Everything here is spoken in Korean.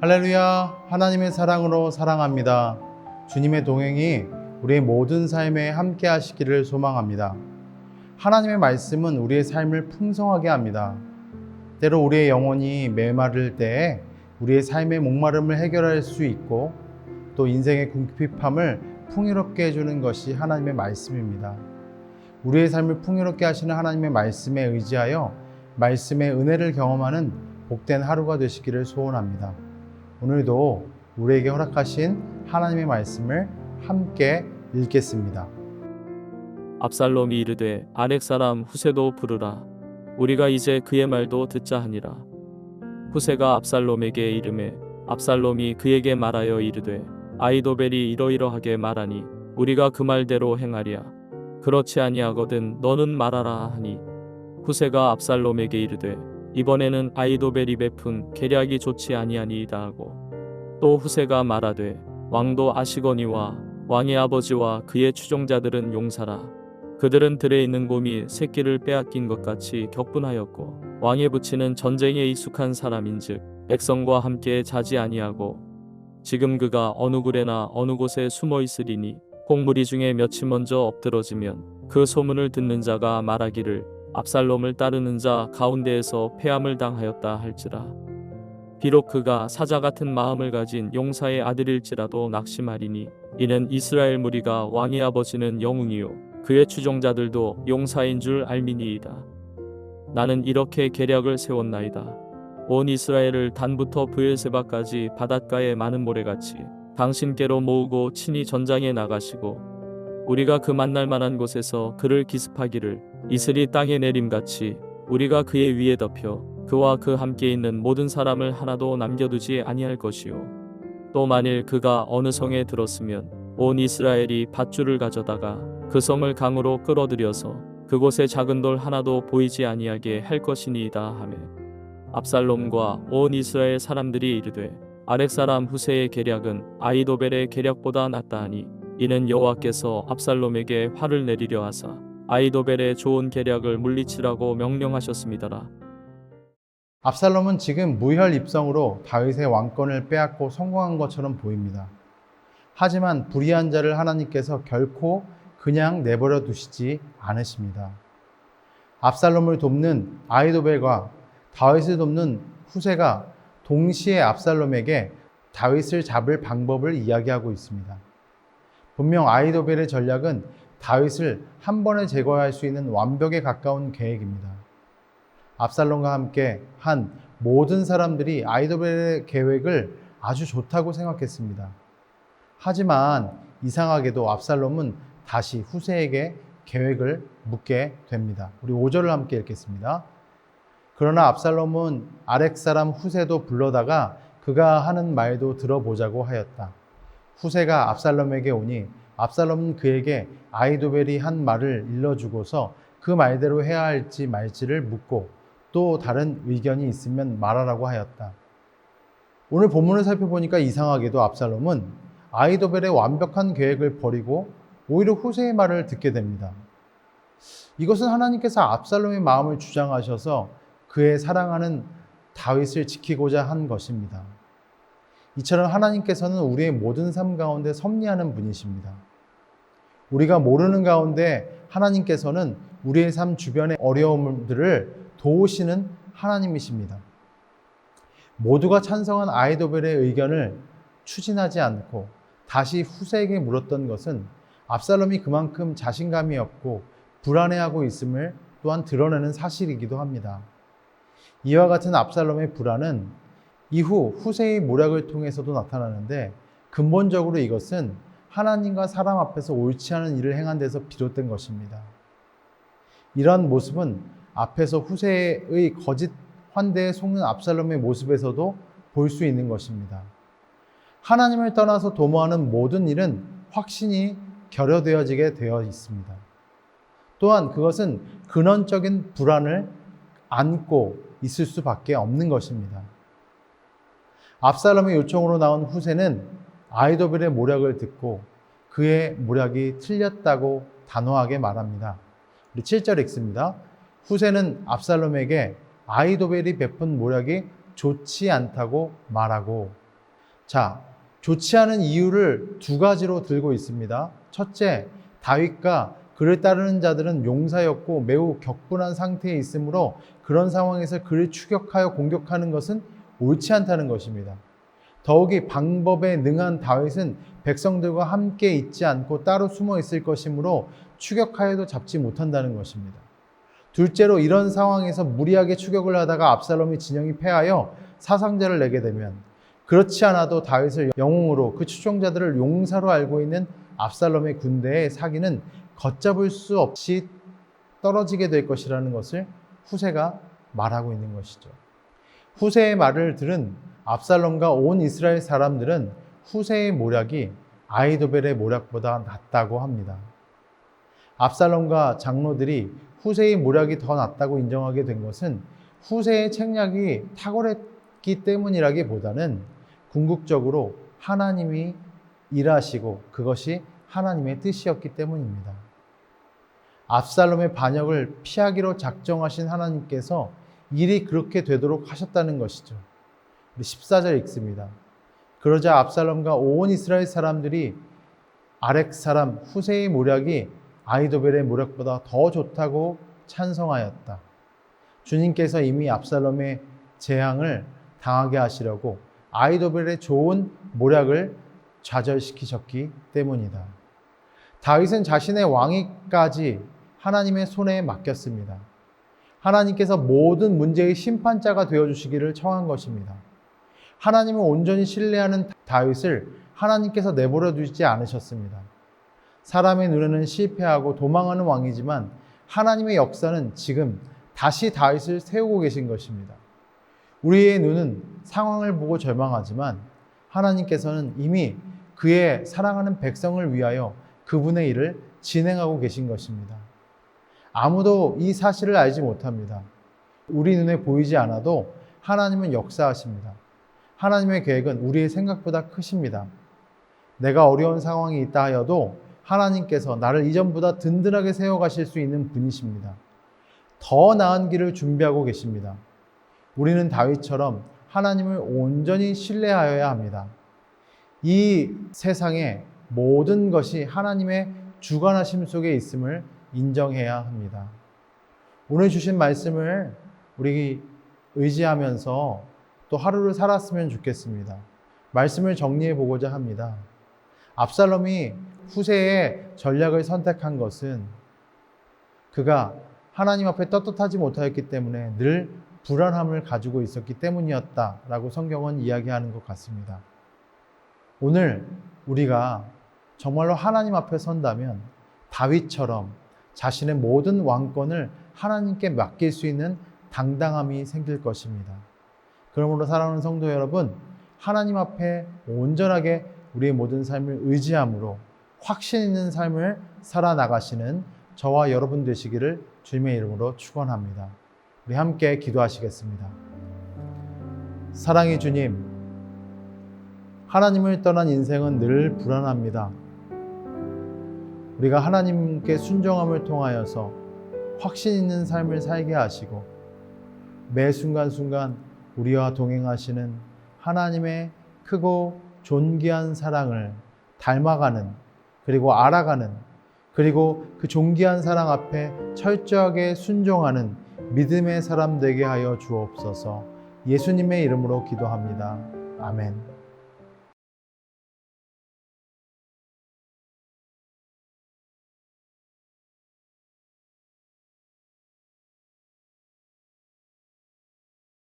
할렐루야, 하나님의 사랑으로 사랑합니다. 주님의 동행이 우리의 모든 삶에 함께 하시기를 소망합니다. 하나님의 말씀은 우리의 삶을 풍성하게 합니다. 때로 우리의 영혼이 메마를 때에 우리의 삶의 목마름을 해결할 수 있고 또 인생의 궁핍함을 풍요롭게 해주는 것이 하나님의 말씀입니다. 우리의 삶을 풍요롭게 하시는 하나님의 말씀에 의지하여 말씀의 은혜를 경험하는 복된 하루가 되시기를 소원합니다. 오늘도 우리에게 허락하신 하나님의 말씀을 함께 읽겠습니다. 압살롬이 이르되 아렉 사람 후세도 부르라. 우리가 이제 그의 말도 듣자 하니라. 후세가 압살롬에게 이르매 압살롬이 그에게 말하여 이르되 아히도벨이 이러이러하게 말하니 우리가 그 말대로 행하랴. 그렇지 아니하거든 너는 말하라 하니 후세가 압살롬에게 이르되 이번에는 아히도벨이 베푼 계략이 좋지 아니하니이다 하고 또 후세가 말하되 왕도 아시거니와 왕의 아버지와 그의 추종자들은 용사라. 그들은 들에 있는 곰이 새끼를 빼앗긴 것 같이 격분하였고 왕의 부치는 전쟁에 익숙한 사람인즉 백성과 함께 자지 아니하고 지금 그가 어느 굴에나 어느 곳에 숨어 있으리니 콩무리 중에 몇이 먼저 엎드러지면 그 소문을 듣는 자가 말하기를 압살롬을 따르는 자 가운데에서 패함을 당하였다 할지라. 비록 그가 사자 같은 마음을 가진 용사의 아들일지라도 낙심하리니 이는 이스라엘 무리가 왕의 아버지는 영웅이요 그의 추종자들도 용사인 줄 알미니이다. 나는 이렇게 계략을 세웠나이다. 온 이스라엘을 단부터 브엘세바까지 바닷가의 많은 모래같이 당신께로 모으고 친히 전장에 나가시고 우리가 그 만날 만한 곳에서 그를 기습하기를 이슬이 땅에 내림같이 우리가 그의 위에 덮여 그와 그 함께 있는 모든 사람을 하나도 남겨두지 아니할 것이요 또 만일 그가 어느 성에 들었으면 온 이스라엘이 밧줄을 가져다가 그 성을 강으로 끌어들여서 그곳에 작은 돌 하나도 보이지 아니하게 할 것이니이다 하매 압살롬과 온 이스라엘 사람들이 이르되 아렉 사람 후세의 계략은 아히도벨의 계략보다 낫다 하니 이는 여호와께서 압살롬에게 화를 내리려 하사 아히도벨의 좋은 계략을 물리치라고 명령하셨습니다라. 압살롬은 지금 무혈 입성으로 다윗의 왕권을 빼앗고 성공한 것처럼 보입니다. 하지만 불의한 자를 하나님께서 결코 그냥 내버려 두시지 않으십니다. 압살롬을 돕는 아히도벨과 다윗을 돕는 후세가 동시에 압살롬에게 다윗을 잡을 방법을 이야기하고 있습니다. 분명 아히도벨의 전략은 다윗을 한 번에 제거할 수 있는 완벽에 가까운 계획입니다. 압살롬과 함께 한 모든 사람들이 아히도벨의 계획을 아주 좋다고 생각했습니다. 하지만 이상하게도 압살롬은 다시 후세에게 계획을 묻게 됩니다. 우리 5절을 함께 읽겠습니다. 그러나 압살롬은 아렉 사람 후세도 불러다가 그가 하는 말도 들어보자고 하였다. 후세가 압살롬에게 오니 압살롬은 그에게 아히도벨이 한 말을 일러주고서 그 말대로 해야 할지 말지를 묻고 또 다른 의견이 있으면 말하라고 하였다. 오늘 본문을 살펴보니까 이상하게도 압살롬은 아히도벨의 완벽한 계획을 버리고 오히려 후세의 말을 듣게 됩니다. 이것은 하나님께서 압살롬의 마음을 주장하셔서 그의 사랑하는 다윗을 지키고자 한 것입니다. 이처럼 하나님께서는 우리의 모든 삶 가운데 섭리하는 분이십니다. 우리가 모르는 가운데 하나님께서는 우리의 삶 주변의 어려움들을 도우시는 하나님이십니다. 모두가 찬성한 아히도벨의 의견을 추진하지 않고 다시 후세에게 물었던 것은 압살롬이 그만큼 자신감이 없고 불안해하고 있음을 또한 드러내는 사실이기도 합니다. 이와 같은 압살롬의 불안은 이후 후세의 모략을 통해서도 나타나는데 근본적으로 이것은 하나님과 사람 앞에서 옳지 않은 일을 행한 데서 비롯된 것입니다. 이러한 모습은 앞에서 후세의 거짓 환대에 속는 압살롬의 모습에서도 볼 수 있는 것입니다. 하나님을 떠나서 도모하는 모든 일은 확신이 결여되어지게 되어 있습니다. 또한 그것은 근원적인 불안을 안고 있을 수밖에 없는 것입니다. 압살롬의 요청으로 나온 후세는 아히도벨의 모략을 듣고 그의 모략이 틀렸다고 단호하게 말합니다. 우리 7절 읽습니다. 후세는 압살롬에게 아히도벨이 베푼 모략이 좋지 않다고 말하고 자, 좋지 않은 이유를 두 가지로 들고 있습니다. 첫째, 다윗과 그를 따르는 자들은 용사였고 매우 격분한 상태에 있으므로 그런 상황에서 그를 추격하여 공격하는 것은 옳지 않다는 것입니다. 더욱이 방법에 능한 다윗은 백성들과 함께 있지 않고 따로 숨어 있을 것이므로 추격하여도 잡지 못한다는 것입니다. 둘째로 이런 상황에서 무리하게 추격을 하다가 압살롬이 진영이 패하여 사상자를 내게 되면 그렇지 않아도 다윗을 영웅으로 그 추종자들을 용사로 알고 있는 압살롬의 군대의 사기는 걷잡을 수 없이 떨어지게 될 것이라는 것을 후세가 말하고 있는 것이죠. 후세의 말을 들은 압살롬과 온 이스라엘 사람들은 후세의 모략이 아히도벨의 모략보다 낫다고 합니다. 압살롬과 장로들이 후세의 모략이 더 낫다고 인정하게 된 것은 후세의 책략이 탁월했기 때문이라기보다는 궁극적으로 하나님이 일하시고 그것이 하나님의 뜻이었기 때문입니다. 압살롬의 반역을 피하기로 작정하신 하나님께서 일이 그렇게 되도록 하셨다는 것이죠. 우리 14절 읽습니다. 그러자 압살롬과 온 이스라엘 사람들이 아렉 사람 후세의 모략이 아히도벨의 모략보다 더 좋다고 찬성하였다. 주님께서 이미 압살롬의 재앙을 당하게 하시려고 아히도벨의 좋은 모략을 좌절시키셨기 때문이다. 다윗은 자신의 왕위까지 하나님의 손에 맡겼습니다. 하나님께서 모든 문제의 심판자가 되어주시기를 청한 것입니다. 하나님을 온전히 신뢰하는 다윗을 하나님께서 내버려 두지 않으셨습니다. 사람의 눈에는 실패하고 도망하는 왕이지만 하나님의 역사는 지금 다시 다윗을 세우고 계신 것입니다. 우리의 눈은 상황을 보고 절망하지만 하나님께서는 이미 그의 사랑하는 백성을 위하여 그분의 일을 진행하고 계신 것입니다. 아무도 이 사실을 알지 못합니다. 우리 눈에 보이지 않아도 하나님은 역사하십니다. 하나님의 계획은 우리의 생각보다 크십니다. 내가 어려운 상황이 있다 하여도 하나님께서 나를 이전보다 든든하게 세워가실 수 있는 분이십니다. 더 나은 길을 준비하고 계십니다. 우리는 다윗처럼 하나님을 온전히 신뢰하여야 합니다. 이 세상의 모든 것이 하나님의 주관하심 속에 있음을 인정해야 합니다. 오늘 주신 말씀을 우리 의지하면서 또 하루를 살았으면 좋겠습니다. 말씀을 정리해 보고자 합니다. 압살롬이 후세의 전략을 선택한 것은 그가 하나님 앞에 떳떳하지 못하였기 때문에 늘 불안함을 가지고 있었기 때문이었다라고 성경은 이야기하는 것 같습니다. 오늘 우리가 정말로 하나님 앞에 선다면 다윗처럼 자신의 모든 왕권을 하나님께 맡길 수 있는 당당함이 생길 것입니다. 그러므로 사랑하는 성도 여러분, 하나님 앞에 온전하게 우리의 모든 삶을 의지함으로 확신 있는 삶을 살아나가시는 저와 여러분 되시기를 주님의 이름으로 축원합니다. 우리 함께 기도하시겠습니다. 사랑의 주님, 하나님을 떠난 인생은 늘 불안합니다. 우리가 하나님께 순종함을 통하여서 확신 있는 삶을 살게 하시고 매 순간순간 우리와 동행하시는 하나님의 크고 존귀한 사랑을 닮아가는 그리고 알아가는 그리고 그 존귀한 사랑 앞에 철저하게 순종하는 믿음의 사람 되게 하여 주옵소서. 예수님의 이름으로 기도합니다. 아멘.